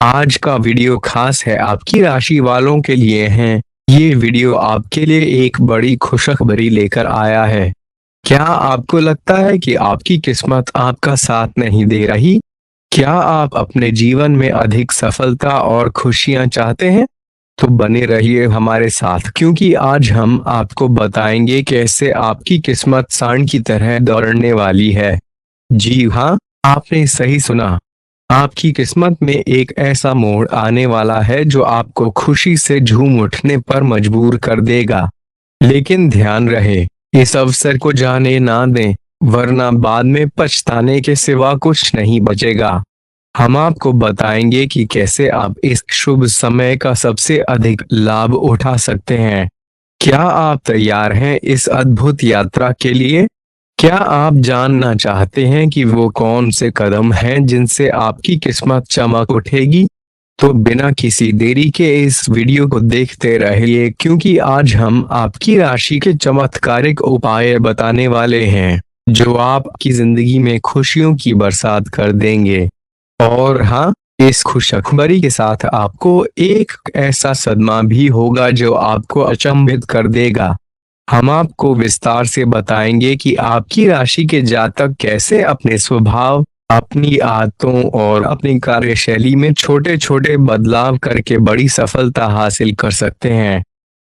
आज का वीडियो खास है आपकी राशि वालों के लिए है। ये वीडियो आपके लिए एक बड़ी खुशखबरी लेकर आया है। क्या आपको लगता है कि आपकी किस्मत आपका साथ नहीं दे रही? क्या आप अपने जीवन में अधिक सफलता और खुशियां चाहते हैं? तो बने रहिए हमारे साथ, क्योंकि आज हम आपको बताएंगे कैसे आपकी किस्मत सांड की तरह दौड़ने वाली है। जी हाँ, आपने सही सुना। आपकी किस्मत में एक ऐसा मोड़ आने वाला है जो आपको खुशी से झूम उठने पर मजबूर कर देगा। लेकिन ध्यान रहे, इस अवसर को जाने ना दें, वरना बाद में पछताने के सिवा कुछ नहीं बचेगा। हम आपको बताएंगे कि कैसे आप इस शुभ समय का सबसे अधिक लाभ उठा सकते हैं। क्या आप तैयार हैं इस अद्भुत यात्रा के लिए? क्या आप जानना चाहते हैं कि वो कौन से कदम हैं जिनसे आपकी किस्मत चमक उठेगी? तो बिना किसी देरी के इस वीडियो को देखते रहिए, क्योंकि आज हम आपकी राशि के चमत्कारिक उपाय बताने वाले हैं जो आपकी जिंदगी में खुशियों की बरसात कर देंगे। और हाँ, इस खुशखबरी के साथ आपको एक ऐसा सदमा भी होगा जो आपको अचंभित कर देगा। हम आपको विस्तार से बताएंगे कि आपकी राशि के जातक कैसे अपने स्वभाव, अपनी आदतों और अपनी कार्यशैली में छोटे छोटे बदलाव करके बड़ी सफलता हासिल कर सकते हैं।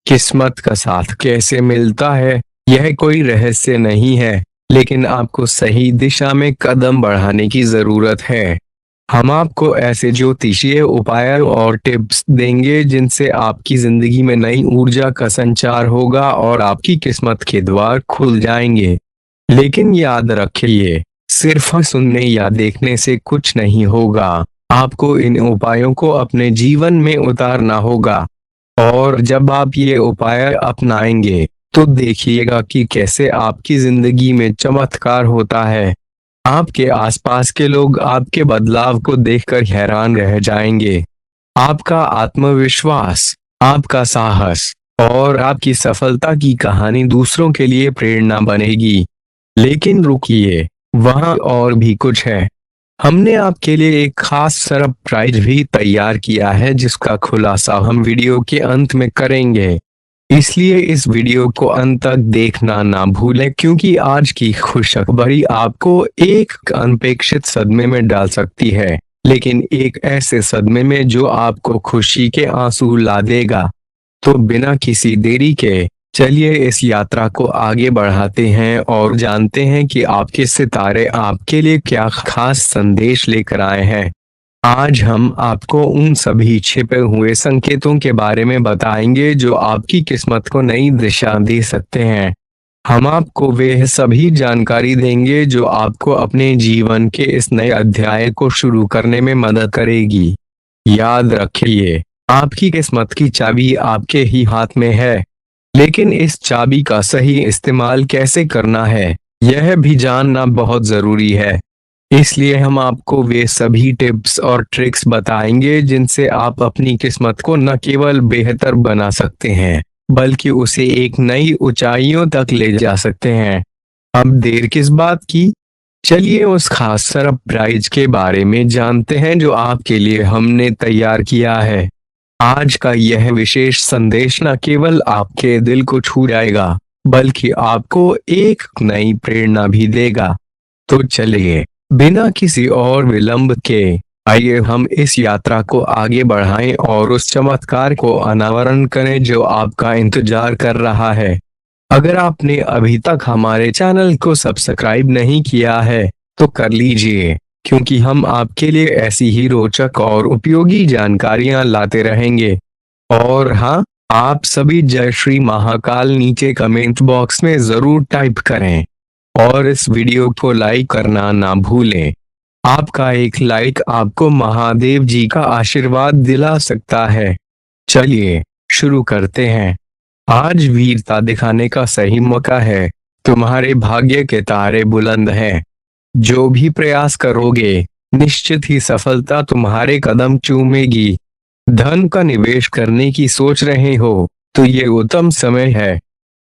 किस्मत का साथ कैसे मिलता है, यह कोई रहस्य नहीं है, लेकिन आपको सही दिशा में कदम बढ़ाने की जरूरत है। हम आपको ऐसे ज्योतिषीय उपाय और टिप्स देंगे जिनसे आपकी जिंदगी में नई ऊर्जा का संचार होगा और आपकी किस्मत के द्वार खुल जाएंगे। लेकिन याद रखिए, सिर्फ सुनने या देखने से कुछ नहीं होगा। आपको इन उपायों को अपने जीवन में उतारना होगा। और जब आप ये उपाय अपनाएंगे तो देखिएगा कि कैसे आपकी जिंदगी में चमत्कार होता है। आपके आसपास के लोग आपके बदलाव को देखकर हैरान रह जाएंगे। आपका आत्मविश्वास, आपका साहस और आपकी सफलता की कहानी दूसरों के लिए प्रेरणा बनेगी। लेकिन रुकिए, वहाँ और भी कुछ है। हमने आपके लिए एक खास सरप्राइज भी तैयार किया है जिसका खुलासा हम वीडियो के अंत में करेंगे। इसलिए इस वीडियो को अंत तक देखना ना भूलें, क्योंकि आज की खुशखबरी आपको एक अनपेक्षित सदमे में डाल सकती है, लेकिन एक ऐसे सदमे में जो आपको खुशी के आंसू ला देगा। तो बिना किसी देरी के चलिए इस यात्रा को आगे बढ़ाते हैं और जानते हैं कि आपके सितारे आपके लिए क्या खास संदेश लेकर आए हैं। आज हम आपको उन सभी छिपे हुए संकेतों के बारे में बताएंगे जो आपकी किस्मत को नई दिशा दे सकते हैं। हम आपको वे सभी जानकारी देंगे जो आपको अपने जीवन के इस नए अध्याय को शुरू करने में मदद करेगी। याद रखिए, आपकी किस्मत की चाबी आपके ही हाथ में है, लेकिन इस चाबी का सही इस्तेमाल कैसे करना है, यह भी जानना बहुत जरूरी है। इसलिए हम आपको वे सभी टिप्स और ट्रिक्स बताएंगे जिनसे आप अपनी किस्मत को न केवल बेहतर बना सकते हैं, बल्कि उसे एक नई ऊंचाइयों तक ले जा सकते हैं। अब देर किस बात की, चलिए उस खास सरप्राइज के बारे में जानते हैं जो आपके लिए हमने तैयार किया है। आज का यह विशेष संदेश न केवल आपके दिल को छू जाएगा, बल्कि आपको एक नई प्रेरणा भी देगा। तो चलिए, बिना किसी और विलंब के आइए हम इस यात्रा को आगे बढ़ाएं और उस चमत्कार को अनावरण करें जो आपका इंतजार कर रहा है। अगर आपने अभी तक हमारे चैनल को सब्सक्राइब नहीं किया है तो कर लीजिए, क्योंकि हम आपके लिए ऐसी ही रोचक और उपयोगी जानकारियां लाते रहेंगे। और हाँ, आप सभी जय श्री महाकाल नीचे कमेंट बॉक्स में जरूर टाइप करें और इस वीडियो को लाइक करना ना भूलें। आपका एक लाइक आपको महादेव जी का आशीर्वाद दिला सकता है। चलिए शुरू करते हैं। आज वीरता दिखाने का सही मौका है। तुम्हारे भाग्य के तारे बुलंद हैं। जो भी प्रयास करोगे, निश्चित ही सफलता तुम्हारे कदम चूमेगी। धन का निवेश करने की सोच रहे हो तो ये उत्तम समय है।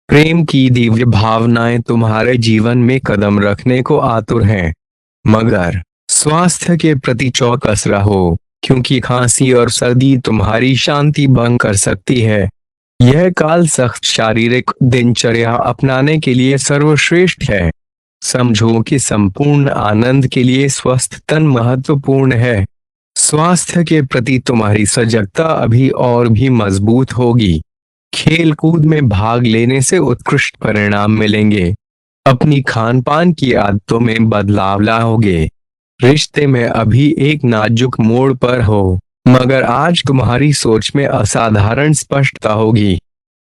प्रेम की दिव्य भावनाएं तुम्हारे जीवन में कदम रखने को आतुर हैं। मगर स्वास्थ्य के प्रति चौकस रहो। क्योंकि खांसी और सर्दी तुम्हारी शांति भंग कर सकती है। यह काल सख्त शारीरिक दिनचर्या अपनाने के लिए सर्वश्रेष्ठ है। समझो कि संपूर्ण आनंद के लिए स्वस्थ तन महत्वपूर्ण है। स्वास्थ्य के प्रति तुम्हारी सजगता अभी और भी मजबूत होगी। खेल कूद में भाग लेने से उत्कृष्ट परिणाम मिलेंगे। अपनी खान पान की आदतों में बदलाव लाओगे। रिश्ते में अभी एक नाजुक मोड़ पर हो, मगर आज तुम्हारी सोच में असाधारण स्पष्टता होगी।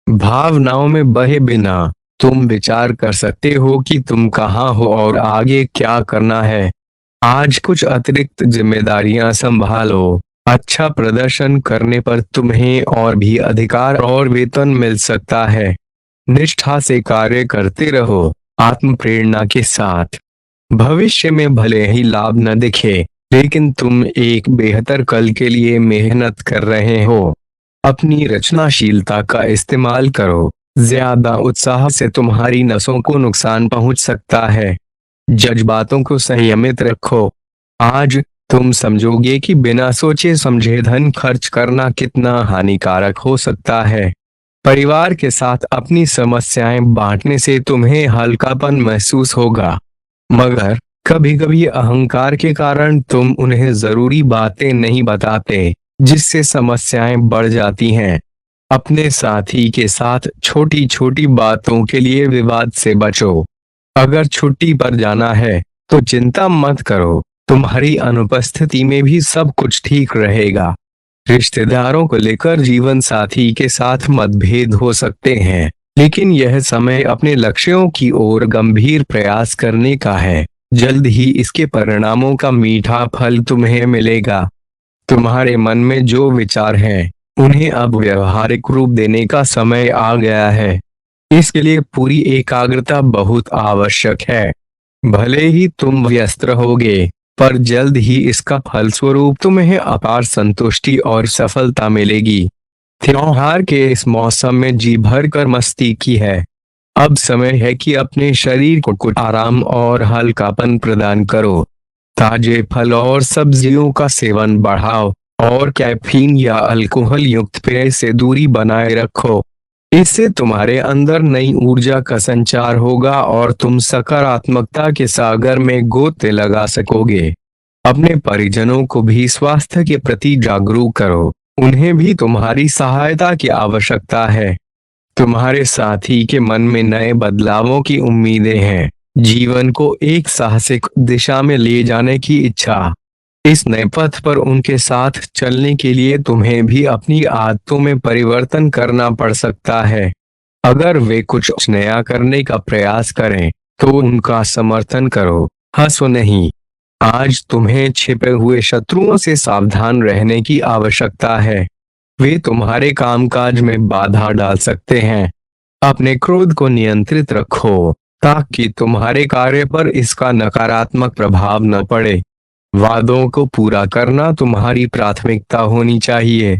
भावनाओं में बहे बिना तुम विचार कर सकते हो कि तुम कहाँ हो और आगे क्या करना है। आज कुछ अतिरिक्त जिम्मेदारियां संभालो। अच्छा प्रदर्शन करने पर तुम्हें और भी अधिकार और वेतन मिल सकता है। निष्ठा से कार्य करते रहो, आत्म प्रेरणा के साथ। भविष्य में भले ही लाभ न दिखे, लेकिन तुम एक बेहतर कल के लिए मेहनत कर रहे हो। अपनी रचनाशीलता का इस्तेमाल करो। ज्यादा उत्साह से तुम्हारी नसों को नुकसान पहुंच सकता है। जज्बातों को संयमित रखो। आज तुम समझोगे कि बिना सोचे समझे धन खर्च करना कितना हानिकारक हो सकता है। परिवार के साथ अपनी समस्याएं बांटने से तुम्हें हल्कापन महसूस होगा, मगर कभी कभी अहंकार के कारण तुम उन्हें जरूरी बातें नहीं बताते, जिससे समस्याएं बढ़ जाती हैं। अपने साथी के साथ छोटी छोटी बातों के लिए विवाद से बचो। अगर छुट्टी पर जाना है तो चिंता मत करो, तुम्हारी अनुपस्थिति में भी सब कुछ ठीक रहेगा। रिश्तेदारों को लेकर जीवन साथी के साथ मतभेद हो सकते हैं, लेकिन यह समय अपने लक्ष्यों की ओर गंभीर प्रयास करने का है। जल्द ही इसके परिणामों का मीठा फल तुम्हें मिलेगा। तुम्हारे मन में जो विचार हैं, उन्हें अब व्यवहारिक रूप देने का समय आ गया है। इसके लिए पूरी एकाग्रता बहुत आवश्यक है। भले ही तुम व्यस्त रहोगे, पर जल्द ही इसका फलस्वरूप तुम्हें अपार संतुष्टि और सफलता मिलेगी। त्योहार के इस मौसम में जी भर कर मस्ती की है। अब समय है कि अपने शरीर को कुछ आराम और हल्कापन प्रदान करो। ताजे फल और सब्जियों का सेवन बढ़ाओ और कैफीन या अल्कोहल युक्त पेय से दूरी बनाए रखो। इससे तुम्हारे अंदर नई ऊर्जा का संचार होगा और तुम सकारात्मकता के सागर में गोते लगा सकोगे। अपने परिजनों को भी स्वास्थ्य के प्रति जागरूक करो। उन्हें भी तुम्हारी सहायता की आवश्यकता है। तुम्हारे साथी के मन में नए बदलावों की उम्मीदें हैं। जीवन को एक साहसिक दिशा में ले जाने की इच्छा। इस नए पथ पर उनके साथ चलने के लिए तुम्हें भी अपनी आदतों में परिवर्तन करना पड़ सकता है। अगर वे कुछ नया करने का प्रयास करें तो उनका समर्थन करो, हंसो नहीं। आज तुम्हें छिपे हुए शत्रुओं से सावधान रहने की आवश्यकता है। वे तुम्हारे कामकाज में बाधा डाल सकते हैं। अपने क्रोध को नियंत्रित रखो ताकि तुम्हारे कार्य पर इसका नकारात्मक प्रभाव न पड़े। वादों को पूरा करना तुम्हारी प्राथमिकता होनी चाहिए।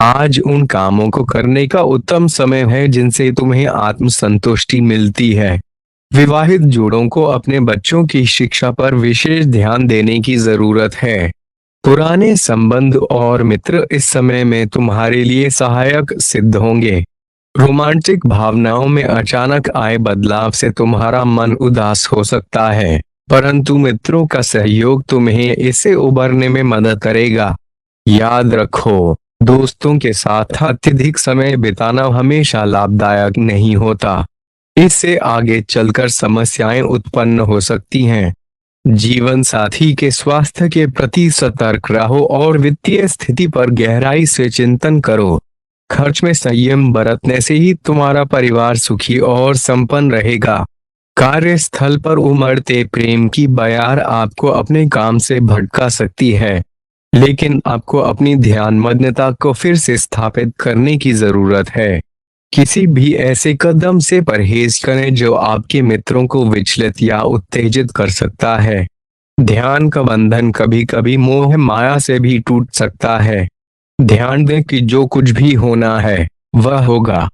आज उन कामों को करने का उत्तम समय है जिनसे तुम्हें आत्मसंतुष्टि मिलती है। विवाहित जोड़ों को अपने बच्चों की शिक्षा पर विशेष ध्यान देने की जरूरत है। पुराने संबंध और मित्र इस समय में तुम्हारे लिए सहायक सिद्ध होंगे। रोमांटिक भावनाओं में अचानक आए बदलाव से तुम्हारा मन उदास हो सकता है, परंतु मित्रों का सहयोग तुम्हें इससे उबरने में मदद करेगा। याद रखो, दोस्तों के साथ अत्यधिक समय बिताना हमेशा लाभदायक नहीं होता। इससे आगे चलकर समस्याएं उत्पन्न हो सकती हैं। जीवन साथी के स्वास्थ्य के प्रति सतर्क रहो और वित्तीय स्थिति पर गहराई से चिंतन करो। खर्च में संयम बरतने से ही तुम्हारा परिवार सुखी और संपन्न रहेगा। कार्यस्थल पर उमड़ते प्रेम की बयार आपको अपने काम से भटका सकती है, लेकिन आपको अपनी ध्यानमग्नता को फिर से स्थापित करने की जरूरत है। किसी भी ऐसे कदम से परहेज करें जो आपके मित्रों को विचलित या उत्तेजित कर सकता है। ध्यान का बंधन कभी कभी मोह माया से भी टूट सकता है। ध्यान दें कि जो कुछ भी होना है वह होगा।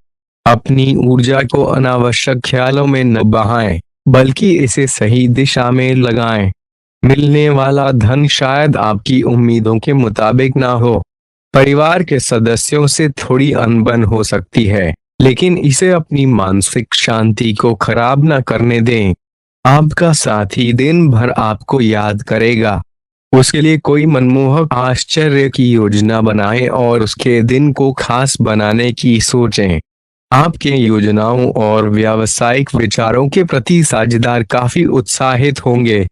अपनी ऊर्जा को अनावश्यक ख्यालों में न बहाएं, बल्कि इसे सही दिशा में लगाएं। मिलने वाला धन शायद आपकी उम्मीदों के मुताबिक ना हो। परिवार के सदस्यों से थोड़ी अनबन हो सकती है, लेकिन इसे अपनी मानसिक शांति को खराब न करने दें। आपका साथी दिन भर आपको याद करेगा। उसके लिए कोई मनमोहक आश्चर्य की योजना बनाएं और उसके दिन को खास बनाने की सोचें। आपके योजनाओं और व्यावसायिक विचारों के प्रति साझेदार काफी उत्साहित होंगे।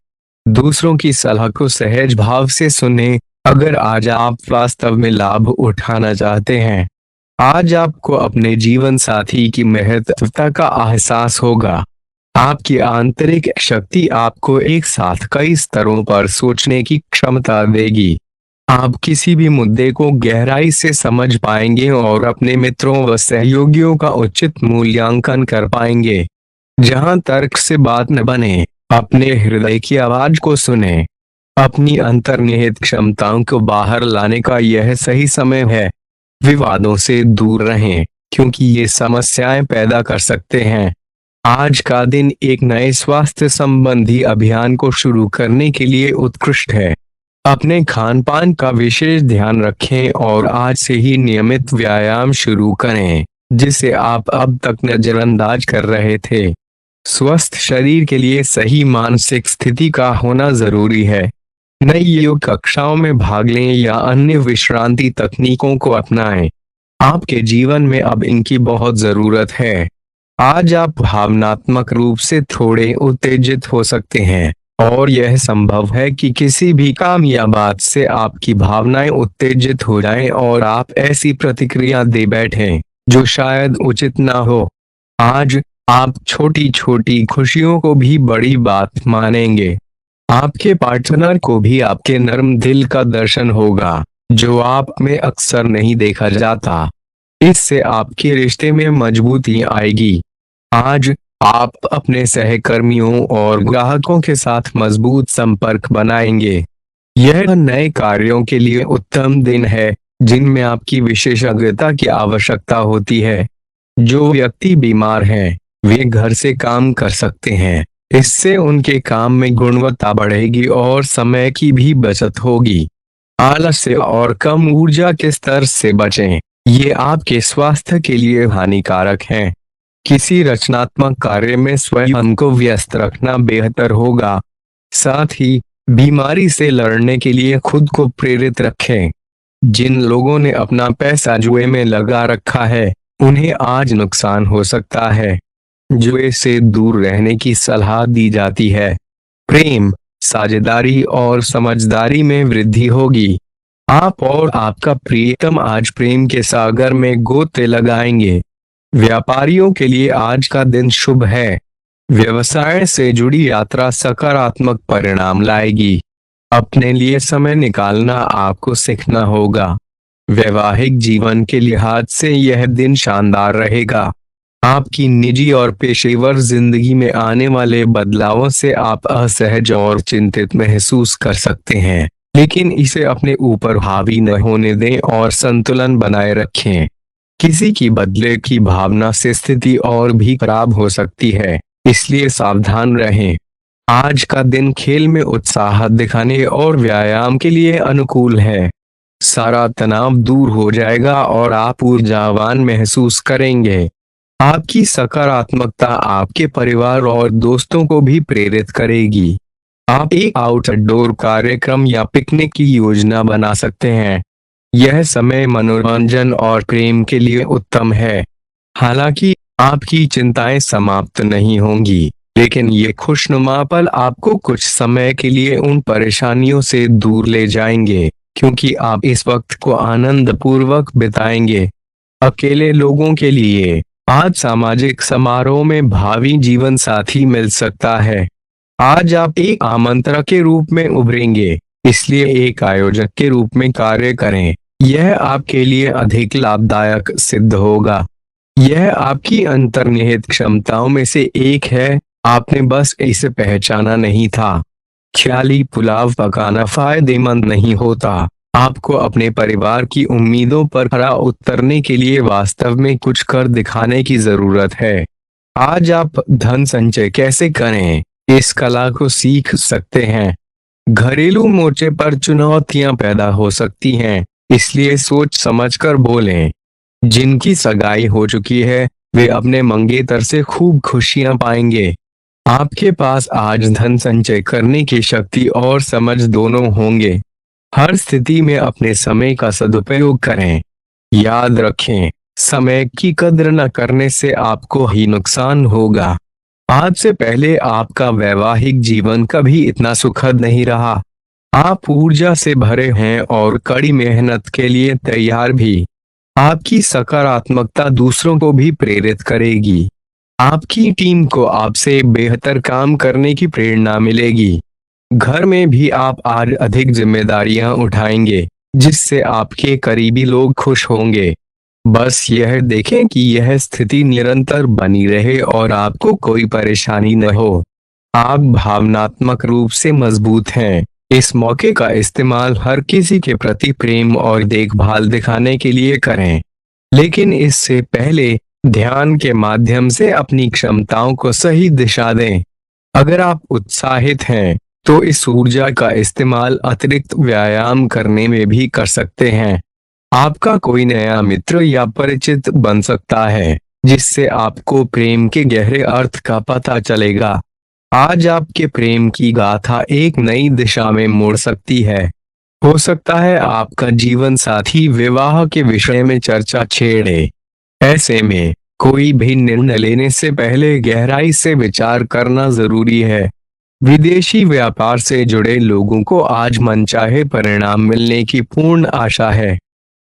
दूसरों की सलाह को सहज भाव से सुने। अगर आज आप वास्तव में लाभ उठाना चाहते हैं, आज आपको अपने जीवन साथी की महत्वता का एहसास होगा। आपकी आंतरिक शक्ति आपको एक साथ कई स्तरों पर सोचने की क्षमता देगी। आप किसी भी मुद्दे को गहराई से समझ पाएंगे और अपने मित्रों व सहयोगियों का उचित मूल्यांकन कर पाएंगे। जहां तर्क से बात न बने, अपने हृदय की आवाज को सुने। अपनी अंतर्निहित क्षमताओं को बाहर लाने का यह सही समय है। विवादों से दूर रहें, क्योंकि ये समस्याएं पैदा कर सकते हैं। आज का दिन एक नए स्वास्थ्य संबंधी अभियान को शुरू करने के लिए उत्कृष्ट है। अपने खान पान का विशेष ध्यान रखें और आज से ही नियमित व्यायाम शुरू करें, जिसे आप अब तक नजरअंदाज कर रहे थे। स्वस्थ शरीर के लिए सही मानसिक स्थिति का होना जरूरी है। नई योग कक्षाओं में भाग लें या अन्य विश्रांति तकनीकों को अपनाएं। आपके जीवन में अब इनकी बहुत जरूरत है। आज आप भावनात्मक रूप से थोड़े उत्तेजित हो सकते हैं, और यह संभव है कि किसी भी काम या बात से आपकी भावनाएं उत्तेजित हो जाएं और आप ऐसी प्रतिक्रिया दे बैठें जो शायद उचित ना हो। आज आप छोटी छोटी खुशियों को भी बड़ी बात मानेंगे। आपके पार्टनर को भी आपके नर्म दिल का दर्शन होगा, जो आप में अक्सर नहीं देखा जाता। इससे आपके रिश्ते में मजबूती आएगी। आज आप अपने सहकर्मियों और ग्राहकों के साथ मजबूत संपर्क बनाएंगे। यह नए कार्यों के लिए उत्तम दिन है, जिनमें आपकी विशेषज्ञता की आवश्यकता होती है। जो व्यक्ति बीमार हैं, वे घर से काम कर सकते हैं। इससे उनके काम में गुणवत्ता बढ़ेगी और समय की भी बचत होगी। आलस्य और कम ऊर्जा के स्तर से बचें, ये आपके स्वास्थ्य के लिए हानिकारक है। किसी रचनात्मक कार्य में स्वयं को व्यस्त रखना बेहतर होगा। साथ ही बीमारी से लड़ने के लिए खुद को प्रेरित रखें। जिन लोगों ने अपना पैसा जुए में लगा रखा है, उन्हें आज नुकसान हो सकता है। जुए से दूर रहने की सलाह दी जाती है। प्रेम, साझेदारी और समझदारी में वृद्धि होगी। आप और आपका प्रियतम आज प्रेम के सागर में गोते लगाएंगे। व्यापारियों के लिए आज का दिन शुभ है। व्यवसाय से जुड़ी यात्रा सकारात्मक परिणाम लाएगी। अपने लिए समय निकालना आपको सीखना होगा। वैवाहिक जीवन के लिहाज से यह दिन शानदार रहेगा। आपकी निजी और पेशेवर जिंदगी में आने वाले बदलावों से आप असहज और चिंतित महसूस कर सकते हैं, लेकिन इसे अपने ऊपर हावी न होने दें और संतुलन बनाए रखें। किसी की बदले की भावना से स्थिति और भी खराब हो सकती है, इसलिए सावधान रहें। आज का दिन खेल में उत्साह दिखाने और व्यायाम के लिए अनुकूल है। सारा तनाव दूर हो जाएगा और आप ऊर्जावान महसूस करेंगे। आपकी सकारात्मकता आपके परिवार और दोस्तों को भी प्रेरित करेगी। आप एक आउटडोर कार्यक्रम या पिकनिक की योजना बना सकते हैं। यह समय मनोरंजन और प्रेम के लिए उत्तम है। हालांकि आपकी चिंताएं समाप्त नहीं होंगी, लेकिन ये खुशनुमा पल आपको कुछ समय के लिए उन परेशानियों से दूर ले जाएंगे, क्योंकि आप इस वक्त को आनंद पूर्वक बिताएंगे। अकेले लोगों के लिए आज सामाजिक समारोह में भावी जीवन साथी मिल सकता है। आज आप एक आमंत्रक के रूप में उभरेंगे, इसलिए एक आयोजक के रूप में कार्य करें। यह आपके लिए अधिक लाभदायक सिद्ध होगा। यह आपकी अंतर्निहित क्षमताओं में से एक है, आपने बस इसे पहचाना नहीं था। ख्याली पुलाव पकाना फायदेमंद नहीं होता। आपको अपने परिवार की उम्मीदों पर खरा उतरने के लिए वास्तव में कुछ कर दिखाने की जरूरत है। आज आप धन संचय कैसे करें, इस कला को सीख सकते हैं। घरेलू मोर्चे पर चुनौतियां पैदा हो सकती हैं, इसलिए सोच समझकर बोलें। जिनकी सगाई हो चुकी है, वे अपने मंगेतर से खूब खुशियां पाएंगे। आपके पास आज धन संचय करने की शक्ति और समझ दोनों होंगे। हर स्थिति में अपने समय का सदुपयोग करें। याद रखें, समय की कद्र न करने से आपको ही नुकसान होगा। आज से पहले आपका वैवाहिक जीवन कभी इतना सुखद नहीं रहा। आप ऊर्जा से भरे हैं और कड़ी मेहनत के लिए तैयार भी। आपकी सकारात्मकता दूसरों को भी प्रेरित करेगी। आपकी टीम को आपसे बेहतर काम करने की प्रेरणा मिलेगी। घर में भी आप आज अधिक जिम्मेदारियां उठाएंगे, जिससे आपके करीबी लोग खुश होंगे। बस यह देखें कि यह स्थिति निरंतर बनी रहे और आपको कोई परेशानी न हो। आप भावनात्मक रूप से मजबूत हैं। इस मौके का इस्तेमाल हर किसी के प्रति प्रेम और देखभाल दिखाने के लिए करें, लेकिन इससे पहले ध्यान के माध्यम से अपनी क्षमताओं को सही दिशा दें। अगर आप उत्साहित हैं, तो इस ऊर्जा का इस्तेमाल अतिरिक्त व्यायाम करने में भी कर सकते हैं। आपका कोई नया मित्र या परिचित बन सकता है, जिससे आपको प्रेम के गहरे अर्थ का पता चलेगा। आज आपके प्रेम की गाथा एक नई दिशा में मुड़ सकती है। हो सकता है आपका जीवन साथी विवाह के विषय में चर्चा छेड़े। ऐसे में कोई भी निर्णय लेने से पहले गहराई से विचार करना जरूरी है। विदेशी व्यापार से जुड़े लोगों को आज मनचाहे परिणाम मिलने की पूर्ण आशा है।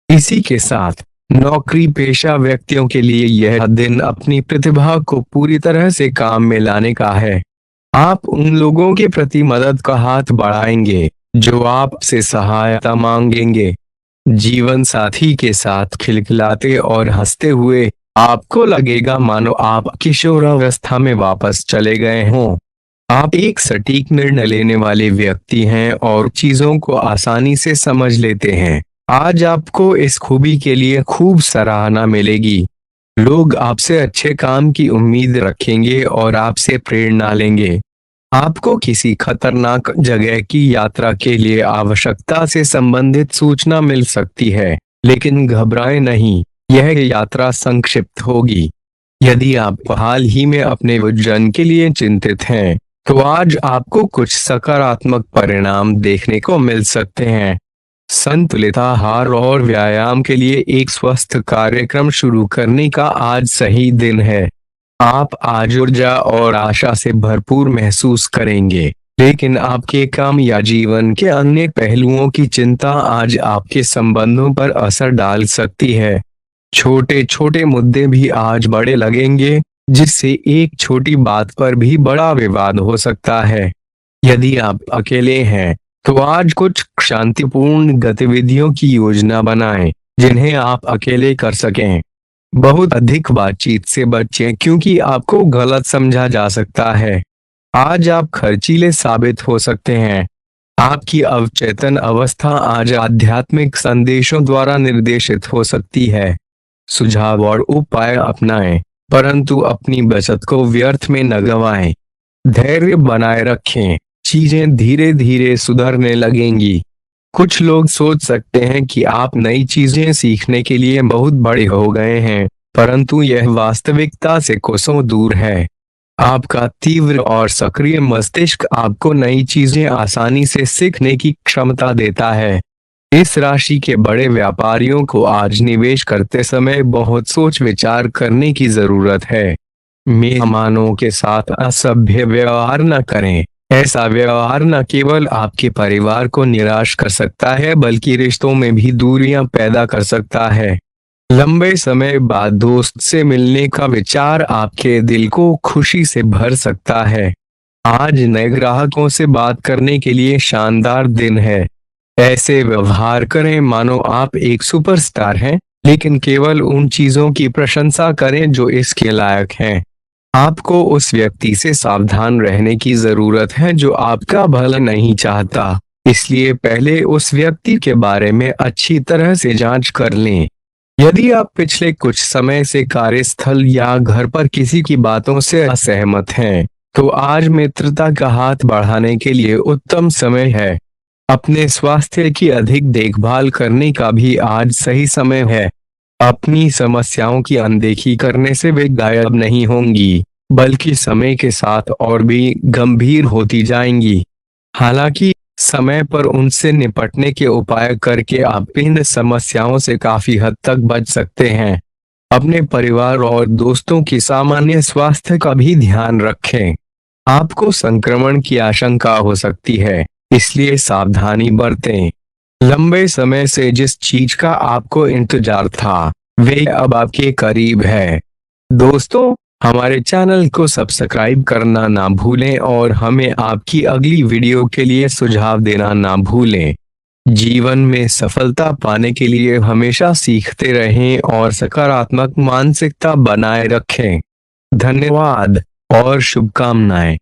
इसी के साथ नौकरी पेशा व्यक्तियों के लिए यह दिन अपनी प्रतिभा को पूरी तरह से काम में लाने का है। आप उन लोगों के प्रति मदद का हाथ बढ़ाएंगे जो आपसे सहायता मांगेंगे। जीवन साथी के साथ खिलखिलाते और हंसते हुए आपको लगेगा मानो आप किशोरावस्था में वापस चले गए हों। आप एक सटीक निर्णय लेने वाले व्यक्ति हैं और चीजों को आसानी से समझ लेते हैं। आज आपको इस खूबी के लिए खूब सराहना मिलेगी। लोग आपसे अच्छे काम की उम्मीद रखेंगे और आपसे प्रेरणा लेंगे। आपको किसी खतरनाक जगह की यात्रा के लिए आवश्यकता से संबंधित सूचना मिल सकती है, लेकिन घबराएं नहीं, यह यात्रा संक्षिप्त होगी। यदि आप हाल ही में अपने वजन के लिए चिंतित हैं, तो आज आपको कुछ सकारात्मक परिणाम देखने को मिल सकते हैं। संतुलित आहार और व्यायाम के लिए एक स्वस्थ कार्यक्रम शुरू करने का आज सही दिन है। आप आज ऊर्जा और आशा से भरपूर महसूस करेंगे, लेकिन आपके काम या जीवन के अन्य पहलुओं की चिंता आज आपके संबंधों पर असर डाल सकती है। छोटे छोटे मुद्दे भी आज बड़े लगेंगे, जिससे एक छोटी बात पर भी बड़ा विवाद हो सकता है। यदि आप अकेले हैं, तो आज कुछ शांतिपूर्ण गतिविधियों की योजना बनाएं, जिन्हें आप अकेले कर सकें। बहुत अधिक बातचीत से बचें, क्योंकि आपको गलत समझा जा सकता है। आज आप खर्चीले साबित हो सकते हैं। आपकी अवचेतन अवस्था आज आध्यात्मिक संदेशों द्वारा निर्देशित हो सकती है। सुझाव और उपाय अपनाएं, परंतु अपनी बचत को व्यर्थ में न गंवाएं। धैर्य बनाए रखें, चीजें धीरे धीरे सुधरने लगेंगी। कुछ लोग सोच सकते हैं कि आप नई चीजें सीखने के लिए बहुत बड़े हो गए हैं, परंतु यह वास्तविकता से कोसों दूर है। आपका तीव्र और सक्रिय मस्तिष्क आपको नई चीजें आसानी से सीखने की क्षमता देता है। इस राशि के बड़े व्यापारियों को आज निवेश करते समय बहुत सोच विचार करने की जरूरत है। मेहमानों के साथ असभ्य व्यवहार न करें। ऐसा व्यवहार न केवल आपके परिवार को निराश कर सकता है, बल्कि रिश्तों में भी दूरियां पैदा कर सकता है। लंबे समय बाद दोस्त से मिलने का विचार आपके दिल को खुशी से भर सकता है। आज नए ग्राहकों से बात करने के लिए शानदार दिन है। ऐसे व्यवहार करें मानो आप एक सुपरस्टार हैं, लेकिन केवल उन चीजों की प्रशंसा करें जो इसके लायक हैं। आपको उस व्यक्ति से सावधान रहने की जरूरत है जो आपका भला नहीं चाहता, इसलिए पहले उस व्यक्ति के बारे में अच्छी तरह से जांच कर लें। यदि आप पिछले कुछ समय से कार्यस्थल या घर पर किसी की बातों से असहमत हैं, तो आज मित्रता का हाथ बढ़ाने के लिए उत्तम समय है। अपने स्वास्थ्य की अधिक देखभाल करने का भी आज सही समय है। अपनी समस्याओं की अनदेखी करने से वे गायब नहीं होंगी, बल्कि समय के साथ और भी गंभीर होती जाएंगी। हालांकि समय पर उनसे निपटने के उपाय करके आप इन समस्याओं से काफी हद तक बच सकते हैं। अपने परिवार और दोस्तों की सामान्य स्वास्थ्य का भी ध्यान रखें। आपको संक्रमण की आशंका हो सकती है, इसलिए सावधानी बरतें। लंबे समय से जिस चीज का आपको इंतजार था, वे अब आपके करीब है। दोस्तों, हमारे चैनल को सब्सक्राइब करना ना भूलें और हमें आपकी अगली वीडियो के लिए सुझाव देना ना भूलें। जीवन में सफलता पाने के लिए हमेशा सीखते रहें और सकारात्मक मानसिकता बनाए रखें। धन्यवाद और शुभकामनाएं।